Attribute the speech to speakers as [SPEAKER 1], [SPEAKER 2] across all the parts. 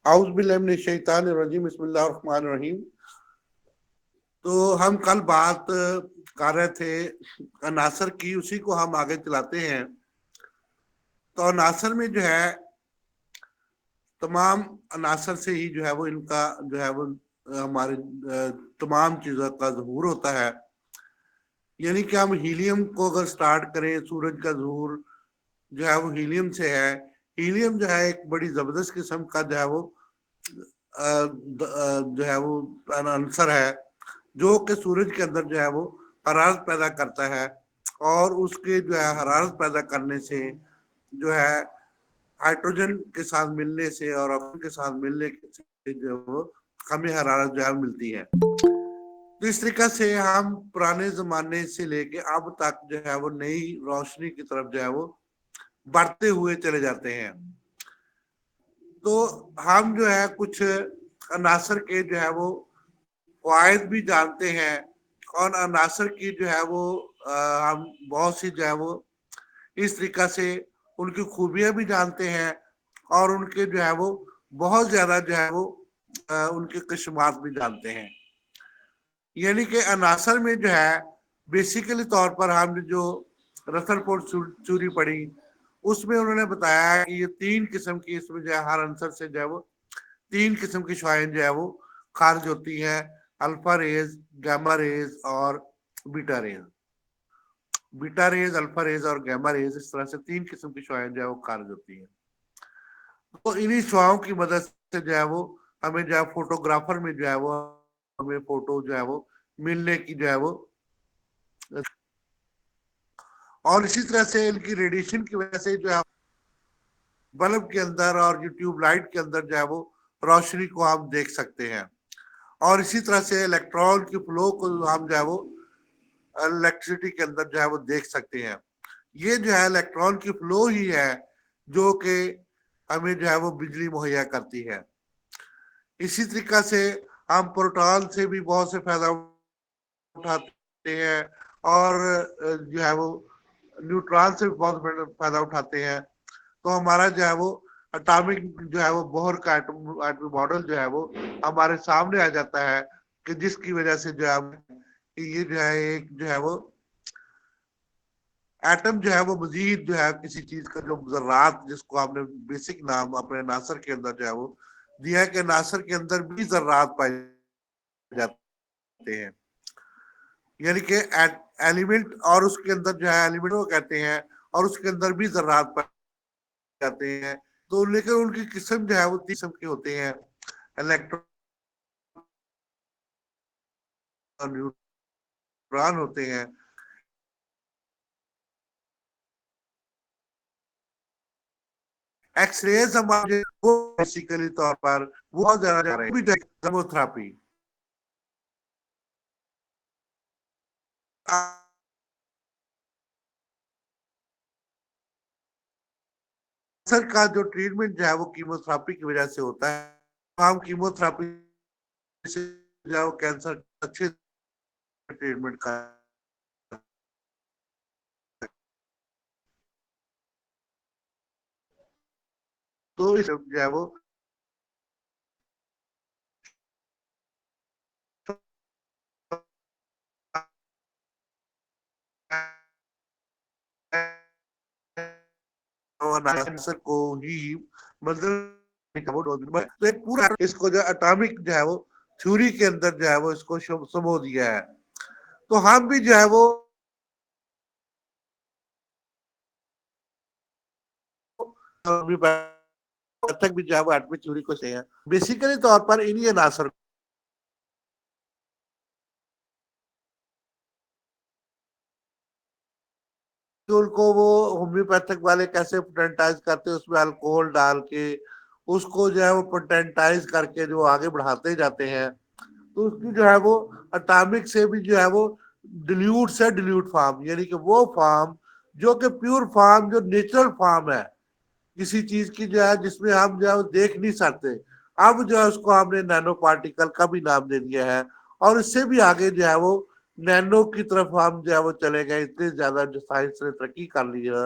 [SPEAKER 1] اعوذ باللہ من الشیطان الرجیم، بسم اللہ الرحمن الرحیم۔ تو ہم کل بات کر رہے تھے عناصر کی، اسی کو ہم آگے چلاتے ہیں۔ تو عناصر میں جو ہے تمام عناصر سے ہی جو ہے وہ ان کا جو ہے وہ ہمارے تمام چیزوں کا ظہور ہوتا ہے۔ یعنی کہ ہم ہیلیم کو اگر سٹارٹ کریں، سورج کا ظہور جو ہے وہ ہیلیم سے ہے۔ ہیلیم جو ہے ایک بڑی زبردست قسم کا جو ہے وہ عنصر ہے، جو کہ سورج کے اندر جو ہے وہ حرارت پیدا کرتا ہے، اور اس کے جو ہے حرارت پیدا کرنے سے جو ہے ہائیڈروجن کے ساتھ ملنے سے اور آکسیجن کے ساتھ ملنے سے جو وہ ہمیں حرارت جو ہے ملتی ہے۔ تو اس طریقہ سے ہم پرانے زمانے سے لے کے اب تک جو ہے وہ نئی روشنی کی طرف جو ہے وہ بڑھتے ہوئے چلے جاتے ہیں۔ تو ہم جو ہے کچھ عناصر کے جو ہے وہ فوائد بھی جانتے ہیں، اور عناصر کی جو ہے وہ ہم بہت سی جو ہے وہ اس طریقہ سے ان کی خوبیاں بھی جانتے ہیں، اور ان کے جو ہے وہ بہت زیادہ جو ہے وہ ان کے قسمات بھی جانتے ہیں۔ یعنی کہ عناصر میں جو ہے بیسیکلی طور پر ہم نے جو رتھر فورڈ تھیوری پڑھی، اس میں انہوں نے بتایا کہ یہ تین قسم کی اس میں جو ہے ہر عنصر سے جو ہے وہ تین قسم کی شعاعیں جو ہے وہ خارج ہوتی ہیں: الفا ریز، گیما ریز اور بیٹا ریز۔ بیٹا ریز، الفا ریز اور گیما ریز، اس طرح سے تین قسم کی شعاعیں جو ہے وہ خارج ہوتی ہیں۔ تو انہی شعاعوں کی مدد سے جو ہے وہ ہمیں جو ہے فوٹوگرافر میں جو ہے وہ ہمیں فوٹو جو ہے وہ ملنے کی جو ہے وہ، اور اسی طرح سے ان کی ریڈیشن کی وجہ سے جو ہے بلب کے اندر اور جو ٹیوب لائٹ کے اندر جو ہے وہ روشنی کو ہم دیکھ سکتے ہیں۔ اور اسی طرح سے الیکٹران کی فلو کو ہم جو ہے وہ الیکٹریسٹی کے اندر جو ہے وہ دیکھ سکتے ہیں۔ یہ جو ہے الیکٹران کی فلو ہی ہے جو کہ ہمیں جو ہے وہ بجلی مہیا کرتی ہے۔ اسی طریقہ سے ہم پروٹون سے بھی بہت سے فائدہ اٹھاتے ہیں، اور جو ہے وہ نیوٹران سے بھی بہت فائدہ اٹھاتے ہیں۔ تو ہمارا جو ہے وہ اٹامک جو ہے وہ بوہر کا ایٹمی ماڈل جو ہے وہ ہمارے سامنے آ جاتا ہے، کہ جس کی وجہ سے جو ہے یہ جو ہے ایک جو ہے وہ ایٹم جو ہے وہ مزید جو ہے کسی چیز کا جو ذرات، جس کو ہم نے بیسک نام اپنے عناصر کے اندر جو ہے وہ دیا ہے کہ عناصر کے اندر بھی ذرات پائے جاتے ہیں۔ یعنی کہ ایلیمنٹ، اور اس کے اندر جو ہے ایلیمنٹ کو کہتے ہیں، اور اس کے اندر بھی ذرات پائے جاتے ہیں۔ تو لیکن ان کی قسم جو ہے وہ تین قسم کے ہوتے ہیں: الیکٹران، نیوٹران ہوتے ہیں۔ ایکس ریز ہمارے وہ بیسیکلی طور پر بہت زیادہ جا رہے ہیں کیموتھراپی۔ کینسر کا جو ٹریٹمنٹ جو ہے وہ کیموتھراپی کی وجہ سے ہوتا ہے۔ ہم کیموتھراپی سے جو ہے وہ کینسر اچھے ٹریٹمنٹ کا تو جو ہے وہ کو ہی پورا اس کو جو اٹامک جو ہے وہ تھیوری کے اندر جو ہے وہ اس کو سمو دیا ہے۔ تو ہم بھی جو ہے وہ تک بھی جو ہے وہ ایٹمی تھیوری کو سے ہیں بیسیکلی طور پر انہی عناصر ان کو وہ ہومیوپیتھک والے کیسے پوٹینٹائز کرتے ہیں، اس میں الکوہل ڈال کے اس کو جو ہے وہ پوٹینٹائز کر کے جو آگے بڑھاتے جاتے ہیں۔ تو اس کی جو ہے وہ اٹامک سے بھی جو ہے وہ ڈیلیوٹ سے ڈیلیوٹ فارم، یعنی کہ وہ فارم جو کہ پیور فارم، جو نیچرل فارم ہے کسی چیز کی جو ہے جس میں ہم جو ہے دیکھ نہیں سکتے، اب جو ہے اس کو ہم نے نینو پارٹیکل کا بھی نام دے دیا ہے۔ اور اس سے بھی آگے جو ہے وہ نینو کی طرف ہم جو ہے وہ چلے گئے، اتنے زیادہ جو سائنس نے ترقی کر لی ہے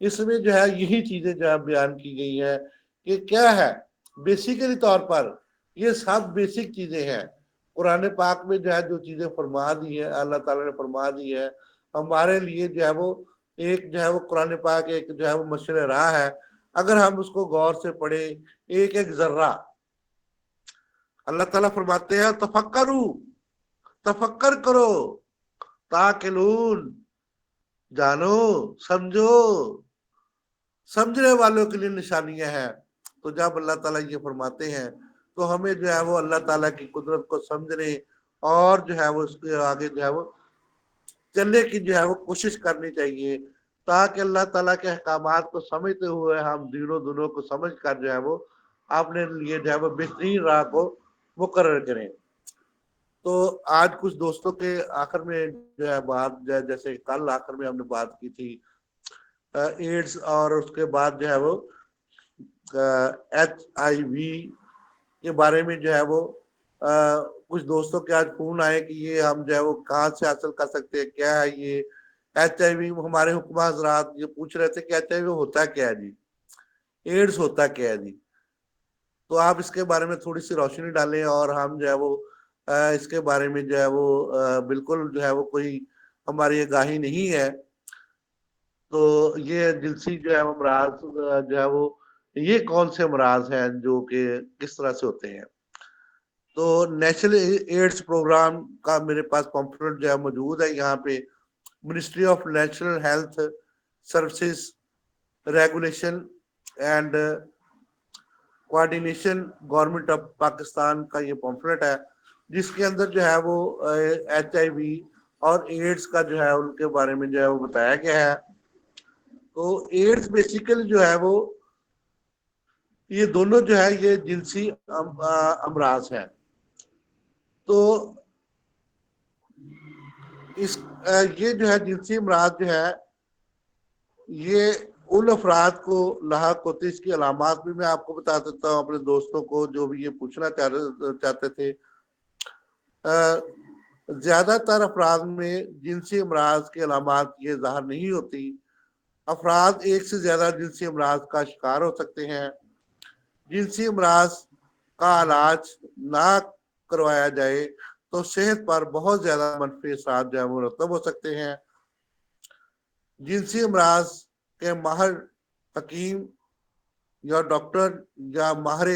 [SPEAKER 1] اس میں جو ہے یہی چیزیں جو ہے بیان کی گئی ہیں کہ کیا ہے بیسیکلی طور پر یہ سب بیسک چیزیں ہیں قرآن پاک میں جو ہے جو چیزیں فرما دی ہیں اللہ تعالیٰ نے فرما دی ہے ہمارے لیے جو ہے وہ ایک جو ہے وہ قرآن پاک ایک جو ہے وہ مشر راہ ہے اگر ہم اس کو غور سے پڑھیں ایک ایک ذرہ اللہ تعالیٰ فرماتے ہیں تفکر کرو تاکلون جانو سمجھو سمجھنے والوں کے لیے نشانیاں ہیں تو جب اللہ تعالیٰ یہ فرماتے ہیں تو ہمیں جو ہے وہ اللہ تعالیٰ کی قدرت کو سمجھنے اور جو ہے وہ اس کے آگے جو ہے وہ چلنے کی جو ہے وہ کوشش کرنی چاہیے تاکہ اللہ تعالیٰ کے احکامات کو سمجھتے ہوئے ہم دینوں کو سمجھ کر جو ہے وہ اپنے لیے جو ہے وہ بہترین راہ کو مقرر کریں تو آج کچھ دوستوں کے آخر میں جو ہے بات جیسے کل آخر میں ہم نے بات کی تھی ایڈز اور اس کے بعد جو ہے وہ HIV کے بارے میں جو ہے وہ کچھ دوستوں کے آج فون آئے کہ یہ ہم جو ہے وہ کہاں سے حاصل کر سکتے ہیں کیا ہے یہ HIV ہمارے حکمہ حضرات یہ پوچھ رہے تھے کہ HIV ہوتا کیا ہے جی ایڈز ہوتا کیا ہے جی تو آپ اس کے بارے میں تھوڑی سی روشنی ڈالیں اور ہم جو ہے وہ اس کے بارے میں جو ہے وہ بالکل جو ہے وہ کوئی ہماری آگاہی نہیں ہے تو یہ جنسی جو ہے امراض جو ہے وہ یہ کون سے امراض ہیں جو کہ کس طرح سے ہوتے ہیں تو نیشنل ایڈز پروگرام کا میرے پاس پمفلٹ جو ہے موجود ہے یہاں پہ ministry of national health services regulation and coordination government of Pakistan کا یہ پمفلٹ ہے جس کے اندر جو ہے وہ HIV اور ایڈز کا جو ہے ان کے بارے میں جو ہے وہ بتایا گیا ہے تو ایڈز بیسیکلی جو ہے وہ یہ دونوں جو ہے یہ جنسی امراض ہیں تو یہ جو ہے جنسی امراض جو ہے یہ ان افراد کو لاحق ہوتی اس کی علامات بھی میں آپ کو بتا دیتا ہوں اپنے دوستوں کو جو بھی یہ پوچھنا چاہتے تھے زیادہ تر افراد میں جنسی امراض کی علامات یہ ظاہر نہیں ہوتی افراد ایک سے زیادہ جنسی امراض کا شکار ہو سکتے ہیں جنسی امراض کا علاج نہ کروایا جائے تو صحت پر بہت زیادہ منفی اثرات جو ہے مرتب ہو سکتے ہیں جنسی امراض کے ماہر حکیم یا ڈاکٹر یا ماہر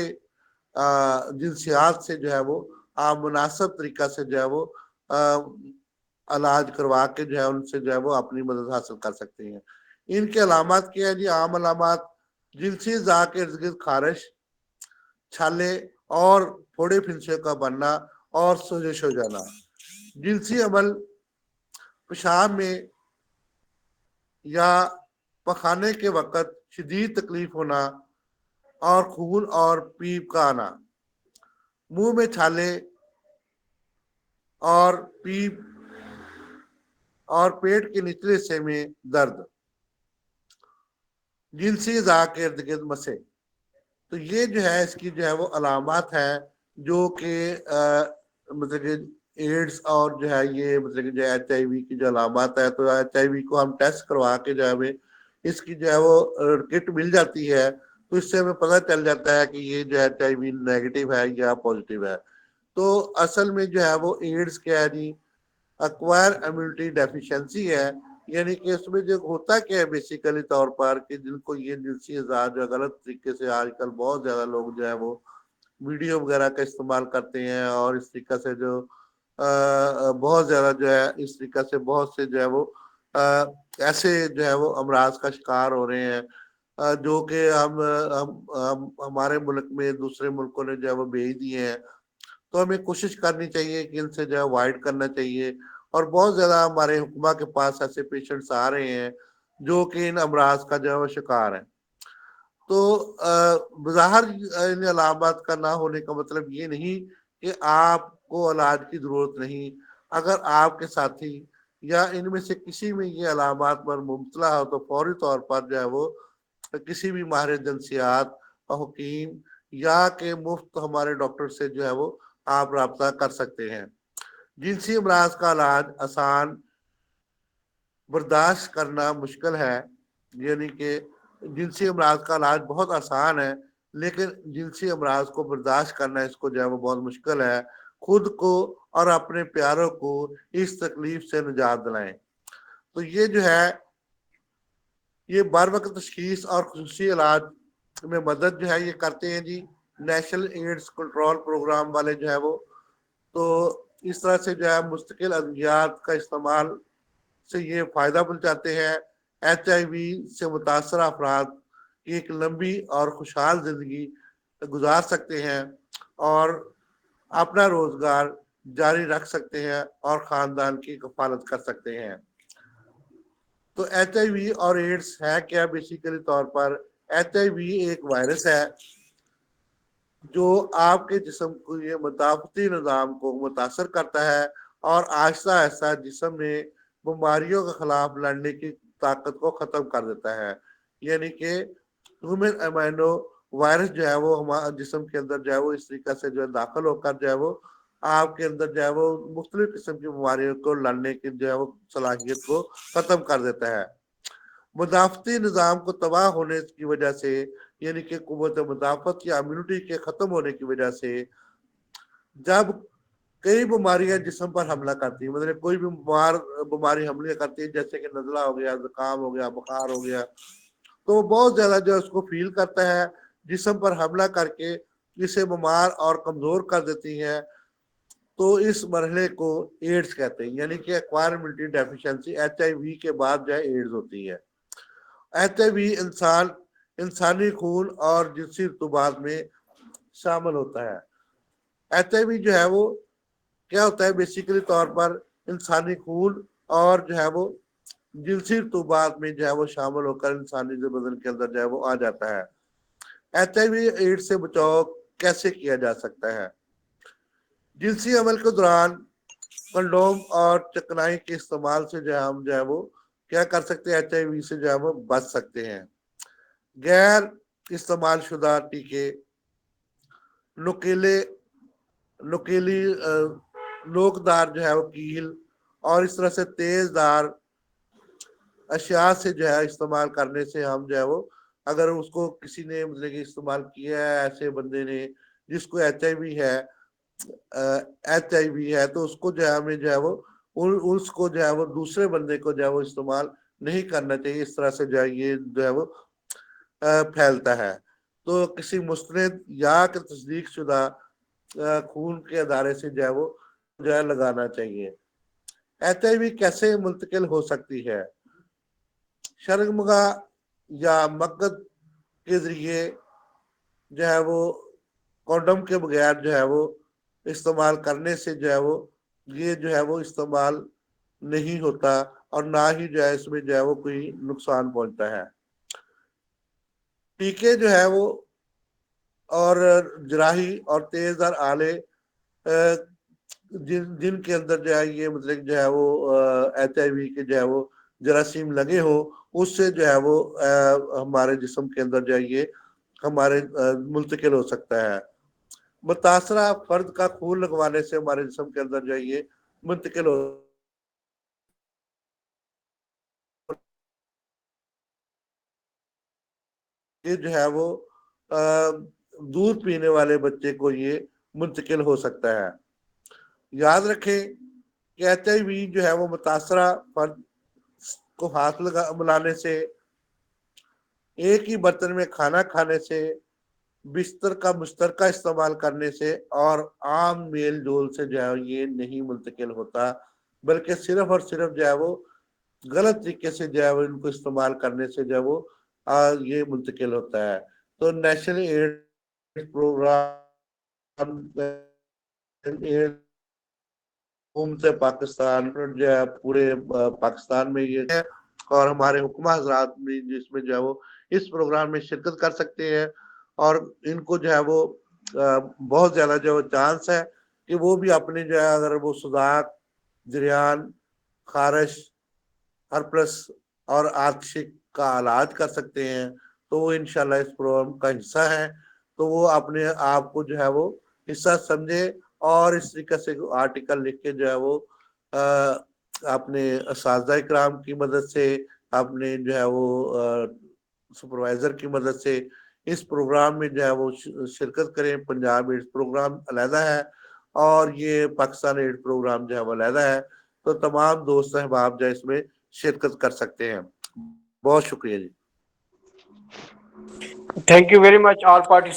[SPEAKER 1] جنسیات سے جو ہے وہ آپ مناسب طریقہ سے جو ہے وہ علاج کروا کے جو ہے ان سے جو ہے وہ اپنی مدد حاصل کر سکتے ہیں ان کے علامات کیا ہے جی عام علامات جنسی اعضاء کے ارد گرد خارش چھالے اور پھوڑے پھنسے کا بننا اور سوزش ہو جانا جنسی عمل پیشاب میں یا پخانے کے وقت شدید تکلیف ہونا اور خون اور پیپ کا آنا منہ میں چھالے اور پیپ اور پیٹ کے نچلے حصے میں درد جنسی اعضاء کے ارد گرد مسے تو یہ جو ہے اس کی جو ہے وہ علامات ہیں جو کہ مطلب کہ ایڈز اور جو ہے یہ مطلب کہ جو HIV کی جو علامات ہے تو HIV کو ہم ٹیسٹ کروا کے جو ہے اس کی جو ہے وہ کٹ مل جاتی ہے تو اس سے ہمیں پتہ چل جاتا ہے کہ یہ جو HIV نیگیٹو ہے یا پازیٹیو ہے تو اصل میں جو ہے وہ ایڈز کیا ہے جی ایکوائر امیونٹی ڈیفیشنسی ہے یعنی کہ اس میں جو ہوتا کیا ہے بیسیکلی طور پر کہ جن کو یہ جنسی اعضاء جو غلط طریقے سے آج کل بہت زیادہ لوگ جو ہے وہ ویڈیو وغیرہ کا استعمال کرتے ہیں اور اس طریقہ سے جو بہت زیادہ جو ہے اس طریقہ سے بہت سے جو ہے وہ ایسے جو ہے وہ امراض کا شکار ہو رہے ہیں جو کہ ہمارے ملک میں دوسرے ملکوں نے جو ہے وہ بھیج دیے ہیں تو ہمیں کوشش کرنی چاہیے کہ ان سے جو ہے اوائڈ کرنا چاہیے اور بہت زیادہ ہمارے حکومہ کے پاس ایسے پیشنٹس آ رہے ہیں جو کہ ان امراض کا جو ہے وہ شکار ہے تو بظاہر ان علامات کا نہ ہونے کا مطلب یہ نہیں کہ آپ کو علاج کی ضرورت نہیں اگر آپ کے ساتھی یا ان میں سے کسی میں یہ علامات پر مبتلا ہو تو فوری طور پر جو ہے وہ کسی بھی ماہر جنسیات حکیم یا کہ مفت ہمارے ڈاکٹر سے جو ہے وہ آپ رابطہ کر سکتے ہیں جنسی امراض کا علاج آسان برداشت کرنا مشکل ہے یعنی کہ جنسی امراض کا علاج بہت آسان ہے، لیکن جنسی امراض کو برداشت کرنا اس کو جو ہے وہ بہت مشکل ہے۔ خود کو اور اپنے پیاروں کو اس تکلیف سے نجات دلائیں۔ تو یہ جو ہے یہ بر وقت تشخیص اور خصوصی علاج میں مدد جو ہے یہ کرتے ہیں جی نیشنل ایڈز کنٹرول پروگرام والے جو ہے وہ۔ تو اس طرح سے جو ہے مستقل ادویات کا استعمال سے یہ فائدہ پہنچاتے ہیں۔ ایچ آئی وی سے متاثرہ افراد ایک لمبی اور خوشحال زندگی گزار سکتے ہیں اور اپنا روزگار جاری رکھ سکتے ہیں اور خاندان کی کفالت کر سکتے ہیں۔ تو ایچ آئی وی اور ایڈز ہے کیا؟ بیسیکلی طور پر ایچ آئی وی ایک وائرس ہے جو آپ کے جسم کو یہ مدافعتی نظام کو متاثر کرتا ہے اور آہستہ آہستہ جسم میں بیماریوں کے خلاف لڑنے کی طاقت کو ختم کر دیتا ہے۔ یعنی کہ ہیومن امینو وائرس جو ہے وہ ہمارے جسم کے اندر جو ہے وہ اس طریقے سے جو ہے داخل ہو کر جو ہے وہ آپ کے اندر جو ہے وہ مختلف قسم کی بیماریوں کو لڑنے کی جو ہے وہ صلاحیت کو ختم کر دیتا ہے۔ مدافعتی نظام کو تباہ ہونے کی وجہ سے، یعنی کہ قوت مدافعت یا امیونٹی کے ختم ہونے کی وجہ سے جب کئی بیماریاں جسم پر حملہ کرتی ہیں، مطلب کوئی بھی بیماری حملہ کرتی ہے، جیسے کہ نزلہ ہو گیا، زکام ہو گیا، بخار ہو گیا، تو بہت زیادہ جو اس کو فیل کرتا ہے، جسم پر حملہ کر کے اسے بیمار اور کمزور کر دیتی ہے۔ تو اس مرحلے کو ایڈز کہتے ہیں، یعنی کہ ایکوائر امونٹی ڈیفیشنسی ایچ آئی وی کے بعد جو ہے ایڈز ہوتی ہے۔ ایچ آئی وی انسانی خون اور جنسی رطوبات میں شامل ہوتا ہے۔ ایچ آئی وی جو ہے وہ کیا ہوتا ہے؟ بیسیکلی طور پر انسانی خون اور جو ہے وہ جنسی رطوبات میں جو ہے وہ شامل ہو کر انسانی بدن کے اندر جو ہے وہ آ جاتا ہے۔ ایچ آئی وی ایڈز سے بچاؤ کیسے کیا جا سکتا ہے؟ جنسی عمل کے دوران کنڈوم اور چکنائی کے استعمال سے جو ہے ہم جو ہے وہ کیا کر سکتے ہیں؟ ایچ آئی وی سے جو ہے وہ بچ سکتے ہیں۔ غیر استعمال شدہ ٹیکے، نکیلی نوکدار جو ہے وہ کیل اور اس طرح سے تیز دار اشیاء سے جو ہے استعمال کرنے سے ہم جو ہے وہ اگر اس کو کسی نے مطلب کہ استعمال کیا ہے ایسے بندے نے جس کو ایچ آئی وی ہے تو اس کو جو ہے ہمیں جو ہے وہ اس کو جو ہے وہ دوسرے بندے کو جو ہے وہ استعمال نہیں کرنا چاہیے۔ اس طرح سے جو ہے یہ جو ہے وہ پھیلتا ہے۔ تو کسی مستند یا کہ تصدیق شدہ خون کے ادارے سے جو ہے وہ جو ہے لگانا چاہیے۔ ایچ آئی وی کیسے منتقل ہو سکتی ہے؟ شرمگاہ یا مقد کے ذریعے جو ہے وہ کونڈم کے بغیر جو ہے وہ استعمال کرنے سے جو ہے وہ یہ جو ہے وہ استعمال نہیں ہوتا اور نہ ہی جو ہے اس میں جو ہے وہ کوئی نقصان پہنچتا ہے۔ ٹیکے جو ہے وہ اور جراحی اور تیز دار آلے جن کے اندر جو ہے یہ مطلب جو ہے وہ ایچ آئی وی کے جو ہے وہ جراثیم لگے ہو اس سے جو ہے وہ ہمارے جسم کے اندر جو ہے یہ ہمارے منتقل ہو سکتا ہے۔ متاثرہ فرد کا خون لگوانے سے ہمارے جسم کے اندر جو ہے یہ منتقل ہو یہ جو ہے وہ دودھ پینے والے بچے کو یہ منتقل ہو سکتا ہے۔ یاد رکھیں کہ ایچ آئی وی جو ہے وہ متاثرہ فرد کو ہاتھ ملانے سے، ایک ہی برتن میں کھانا کھانے سے، بستر کا مشترکہ استعمال کرنے سے اور عام میل جول سے جو ہے یہ نہیں منتقل ہوتا، بلکہ صرف اور صرف جو ہے وہ غلط طریقے سے جو ہے وہ ان کو استعمال کرنے سے جو ہے وہ یہ منتقل ہوتا ہے۔ تو نیشنل ایڈز پروگرام پاکستان جو ہے پورے پاکستان میں یہ ہے اور ہمارے حکمہ حضرات بھی جس میں جو ہے وہ اس پروگرام میں شرکت کر سکتے ہیں اور ان کو جو ہے وہ بہت زیادہ جو چانس ہے کہ وہ بھی اپنے جو ہے اگر وہ صداعت، جریان، خارش، ہرپلس اور آرتھشک کا علاج کر سکتے ہیں تو وہ انشاءاللہ اس پروگرام کا حصہ ہے۔ تو وہ اپنے آپ کو جو ہے وہ حصہ سمجھے اور اس طریقے سے آرٹیکل لکھ کے جو ہے وہ اپنے اساتذہ کرام کی مدد سے اپنے جو ہے وہ سپروائزر کی مدد سے اس پروگرام میں جو ہے وہ شرکت کریں. پنجاب ایڈز پروگرام علیحدہ ہے اور یہ پاکستان ایڈز پروگرام جو ہے وہ علیحدہ ہے, تو تمام دوست احباب جو اس میں شرکت کر سکتے ہیں. بہت شکریہ جی.
[SPEAKER 2] Thank you very much all participants.